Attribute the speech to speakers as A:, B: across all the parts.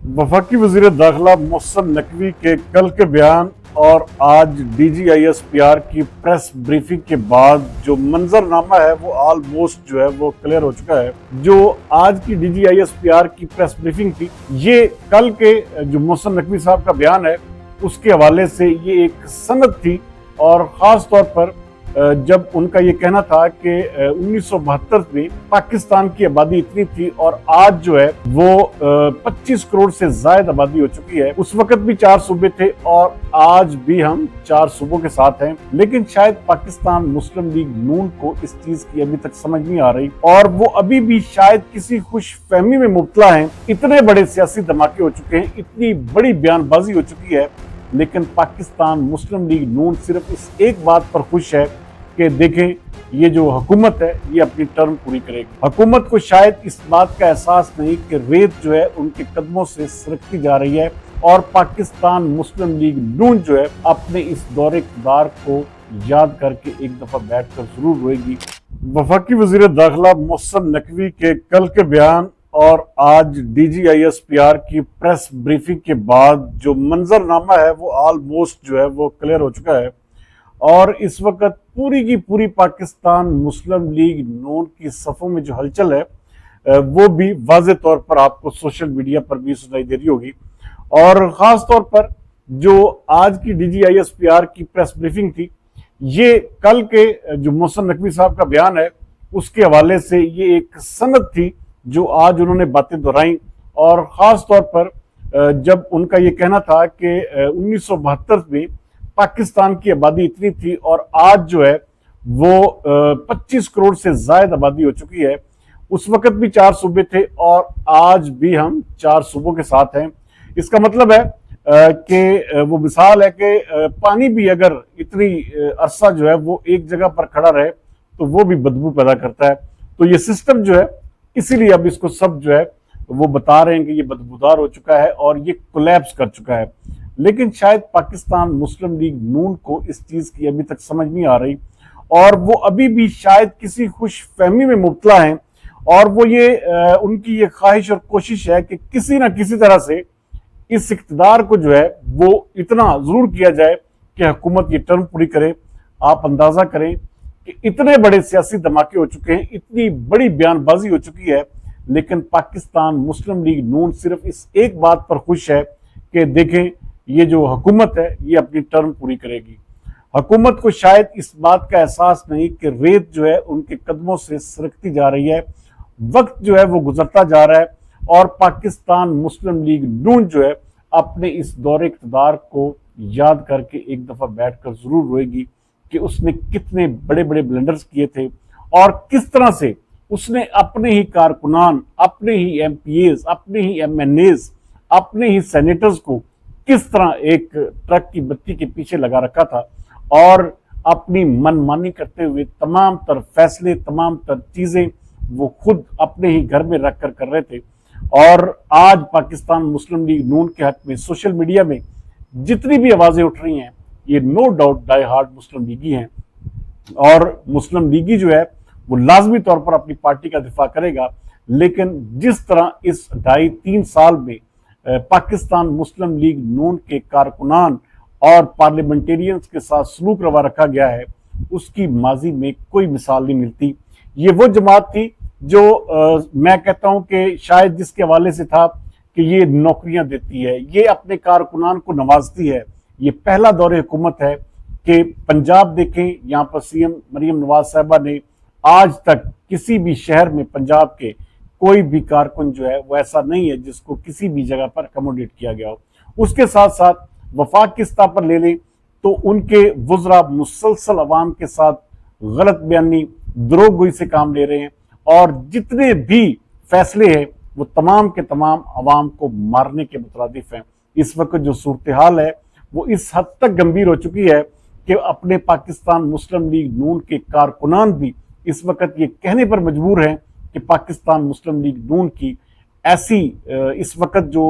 A: वफाकी वज़ीर दाखिला मोहसिन नकवी के कल के बयान और आज DGIS-PR की प्रेस ब्रीफिंग के बाद जो मंजरनामा है वो ऑलमोस्ट जो है वो क्लियर हो चुका है। जो आज की DGIS-PR की प्रेस ब्रीफिंग थी, ये कल के जो मोहसिन नकवी साहब का बयान है उसके हवाले से ये एक सनद थी। और ख़ास तौर पर जब उनका ये कहना था कि 1972 में पाकिस्तान की आबादी इतनी थी और आज जो है वो 25 करोड़ से ज्यादा आबादी हो चुकी है। उस वक्त भी 4 सूबे थे और आज भी हम 4 सूबों के साथ हैं। लेकिन शायद पाकिस्तान मुस्लिम लीग नून को इस चीज की अभी तक समझ नहीं आ रही और वो अभी भी शायद किसी खुशफहमी में मुब्तला है। इतने बड़े सियासी धमाके हो चुके हैं, इतनी बड़ी बयानबाजी हो चुकी है, लेकिन पाकिस्तान मुस्लिम लीग नून सिर्फ इस एक बात पर खुश है कि देखें ये जो हुकूमत है ये अपनी टर्म पूरी करेगी। हुकूमत को शायद इस बात का एहसास नहीं कि रेत जो है उनके कदमों से सरकती जा रही है और पाकिस्तान मुस्लिम लीग नून जो है अपने इस दौरे इक़्तिदार को याद करके एक दफा बैठकर जरूर रोएगी। वफाकी वज़ीर दाखिला मोहसिन नकवी के कल के बयान और आज DGIS-PR की प्रेस ब्रीफिंग के बाद जो मंजरनामा है वो ऑलमोस्ट जो है वो क्लियर हो चुका है। और इस वक्त पूरी की पूरी पाकिस्तान मुस्लिम लीग नून की सफ़ों में जो हलचल है वो भी वाज़े तौर पर आपको सोशल मीडिया पर भी सुनाई दे रही होगी। और ख़ास तौर पर जो आज की DGIS-PR की प्रेस ब्रीफिंग थी, ये कल के जो मोहसिन नकवी साहब का बयान है उसके हवाले से ये एक सनद थी जो आज उन्होंने बातें दोहराई। और ख़ास तौर पर जब उनका ये कहना था कि 1972 में पाकिस्तान की आबादी इतनी थी और आज जो है वो 25 करोड़ से ज्यादा आबादी हो चुकी है। उस वक्त भी 4 सूबे थे और आज भी हम 4 सूबों के साथ हैं। इसका मतलब है कि वो मिसाल है कि पानी भी अगर इतनी अरसा जो है वो एक जगह पर खड़ा रहे तो वो भी बदबू पैदा करता है। तो ये सिस्टम जो है इसीलिए अब इसको सब जो है वो बता रहे हैं कि ये बदबूदार हो चुका है और ये कोलैप्स कर चुका है। लेकिन शायद पाकिस्तान मुस्लिम लीग नून को इस चीज की अभी तक समझ नहीं आ रही और वो अभी भी शायद किसी खुशफहमी में मुब्तला हैं। और वो ये उनकी ये ख्वाहिश और कोशिश है कि किसी ना किसी तरह से इस इक़्तिदार को जो है वो इतना जरूर किया जाए कि हुकूमत ये टर्म पूरी करे। आप अंदाजा करें कि इतने बड़े सियासी धमाके हो चुके हैं, इतनी बड़ी बयानबाजी हो चुकी है, लेकिन पाकिस्तान मुस्लिम लीग नून सिर्फ इस एक बात पर खुश है कि देखें ये जो हुकूमत है ये अपनी टर्म पूरी करेगी। हुकूमत को शायद इस बात का एहसास नहीं कि रेत जो है उनके कदमों से सरकती जा रही है, वक्त जो है वो गुजरता जा रहा है और पाकिस्तान मुस्लिम लीग नून जो है अपने इस दौरे इक़्तिदार को याद करके एक दफा बैठकर जरूर रोएगी कि उसने कितने बड़े बड़े ब्लंडर्स किए थे और किस तरह से उसने अपने ही कारकुनान, अपने ही MPAs, अपने ही MNAs, अपने ही सेनेटर्स को किस तरह एक ट्रक की बत्ती के पीछे लगा रखा था और अपनी मनमानी करते हुए तमाम तर फैसले, तमाम तर चीजें वो खुद अपने ही घर में रखकर कर रहे थे। और आज पाकिस्तान मुस्लिम लीग नून के हक में सोशल मीडिया में जितनी भी आवाजें उठ रही हैं ये नो डाउट डाई हार्ड मुस्लिम लीगी हैं और मुस्लिम लीगी जो है वो लाजमी तौर पर अपनी पार्टी का दिफा करेगा। लेकिन जिस तरह इस 2.5-3 साल में पाकिस्तान मुस्लिम लीग नून के कारकुनान और पार्लियामेंटेरियंस के साथ सलूक रवा रखा गया है उसकी माजी में कोई मिसाल नहीं मिलती। ये वो जमात थी जो मैं कहता हूं कि शायद जिसके हवाले से था कि ये नौकरियां देती है, ये अपने कारकुनान को नवाजती है। ये पहला दौरे हुकूमत है कि पंजाब देखें, यहाँ पर CM मरियम नवाज साहबा ने आज तक किसी भी शहर में पंजाब के कोई भी कारकुन जो है वो ऐसा नहीं है जिसको किसी भी जगह पर अकोमोडेट किया गया हो। उसके साथ साथ वफाक की सतह पर ले लें तो उनके वुज़रा मुसलसल अवाम के साथ गलत बयानी, द्रोहगोई से काम ले रहे हैं और जितने भी फैसले हैं वो तमाम के तमाम अवाम को मारने के मुतरादिफ हैं। इस वक्त जो सूरत हाल है वो इस हद तक गंभीर हो चुकी है कि अपने पाकिस्तान मुस्लिम लीग नून के कारकुनान भी इस वक्त ये कहने पर मजबूर हैं कि पाकिस्तान मुस्लिम लीग नून की ऐसी इस वक्त जो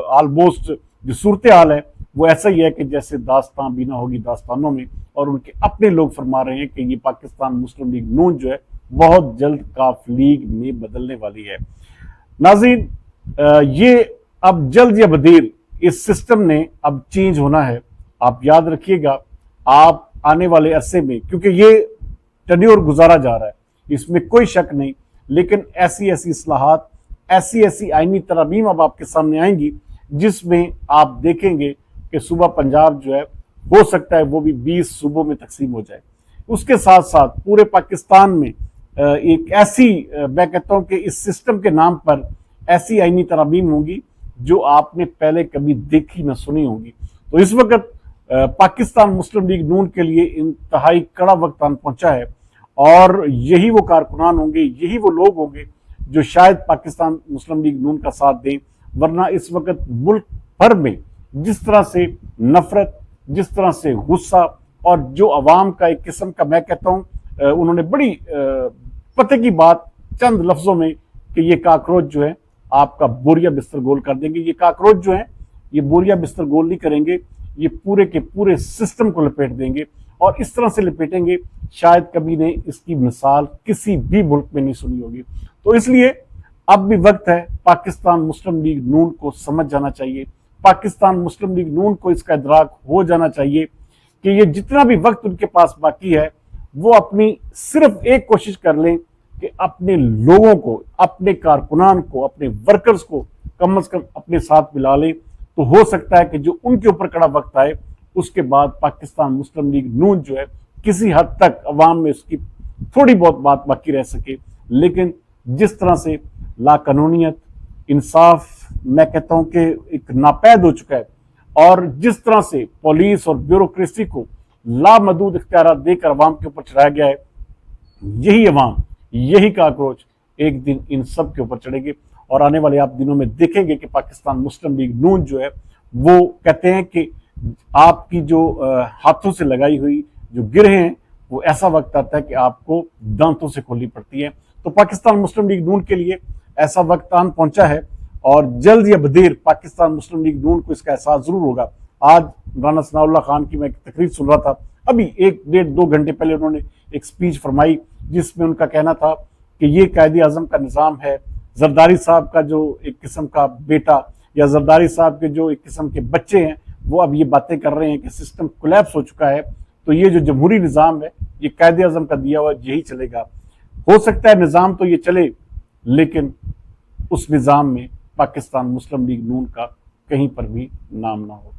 A: ऑलमोस्ट जो सूरत हाल है वो ऐसा ही है कि जैसे दास्तान भी ना होगी दास्तानों में। और उनके अपने लोग फरमा रहे हैं कि ये पाकिस्तान मुस्लिम लीग नून जो है बहुत जल्द काफ लीग में बदलने वाली है। नाज़रीन, ये अब जल्द या बदीर इस सिस्टम ने अब चेंज होना है। आप याद रखिएगा, आप आने वाले अरसे में, क्योंकि ये टेन्योर गुजारा जा रहा है, इसमें कोई शक नहीं, लेकिन ऐसी ऐसी इस्लाहात, ऐसी ऐसी आईनी तरमीम अब आपके सामने आएंगी जिसमें आप देखेंगे कि सूबा पंजाब जो है, हो सकता है वो भी 20 सूबों में तकसीम हो जाए। उसके साथ साथ पूरे पाकिस्तान में एक ऐसी, मैं कहता हूं कि इस सिस्टम के नाम पर ऐसी आईनी तरमीम होंगी जो आपने पहले कभी देखी न सुनी होगी। तो इस वक्त पाकिस्तान मुस्लिम लीग नून के लिए इंतहाई कड़ा वक्त आन पहुंचा है, और यही वो कारकुनान होंगे, यही वो लोग होंगे जो शायद पाकिस्तान मुस्लिम लीग नून का साथ दें। वरना इस वक्त मुल्क भर में जिस तरह से नफरत, जिस तरह से गुस्सा, और जो अवाम का एक किस्म का, मैं कहता हूं उन्होंने बड़ी पते की बात चंद लफ्जों में कि ये काकरोच जो है आपका बोरिया बिस्तर गोल कर देंगे। ये काकरोच जो है ये बोरिया बिस्तर गोल नहीं करेंगे, ये पूरे के पूरे सिस्टम को लपेट देंगे, और इस तरह से लपेटेंगे शायद कभी ने इसकी मिसाल किसी भी मुल्क में नहीं सुनी होगी। तो इसलिए अब भी वक्त है, पाकिस्तान मुस्लिम लीग नून को समझ जाना चाहिए, पाकिस्तान मुस्लिम लीग नून को इसका इदराक हो जाना चाहिए कि ये जितना भी वक्त उनके पास बाकी है वो अपनी सिर्फ एक कोशिश कर लें कि अपने लोगों को, अपने कारकुनान को, अपने वर्कर्स को कम से कम अपने साथ मिला लें। तो हो सकता है कि जो उनके ऊपर कड़ा वक्त आए उसके बाद पाकिस्तान मुस्लिम लीग नून जो है किसी हद तक अवाम में उसकी थोड़ी बहुत बात बाकी रह सके। लेकिन जिस तरह से लाकानूनियत, इंसाफ, मैं कहता हूं कि एक नापैद हो चुका है, और जिस तरह से पुलिस और ब्यूरोक्रेसी को लामहदूद इख्तियार देकर अवाम के ऊपर चढ़ाया गया है, यही अवाम, यही काकरोच एक दिन इन सब के ऊपर चढ़ेंगे। और आने वाले आप दिनों में देखेंगे कि पाकिस्तान मुस्लिम लीग नून जो है, वो कहते हैं कि आपकी जो हाथों से लगाई हुई जो गिरहें हैं, वो ऐसा वक्त आता है कि आपको दांतों से खोलनी पड़ती है। तो पाकिस्तान मुस्लिम लीग नून के लिए ऐसा वक्त आन पहुंचा है, और जल्द या बदेर पाकिस्तान मुस्लिम लीग नून को इसका एहसास जरूर होगा। आज राना सनाउल्लाह खान की मैं एक तकरीर सुन रहा था, अभी 1-1.5-2 घंटे पहले उन्होंने एक स्पीच फरमाई जिसमें उनका कहना था कि ये कायदे आजम का निज़ाम है, जरदारी साहब का जो एक किस्म का बेटा या जरदारी साहब के जो एक किस्म के बच्चे हैं वो अब ये बातें कर रहे हैं कि सिस्टम कोलैप्स हो चुका है, तो ये जो जमहूरी निज़ाम है ये कायदे आजम का दिया हुआ यही चलेगा। हो सकता है निज़ाम तो ये चले, लेकिन उस निज़ाम में पाकिस्तान मुस्लिम लीग नून का कहीं पर भी नाम ना हो।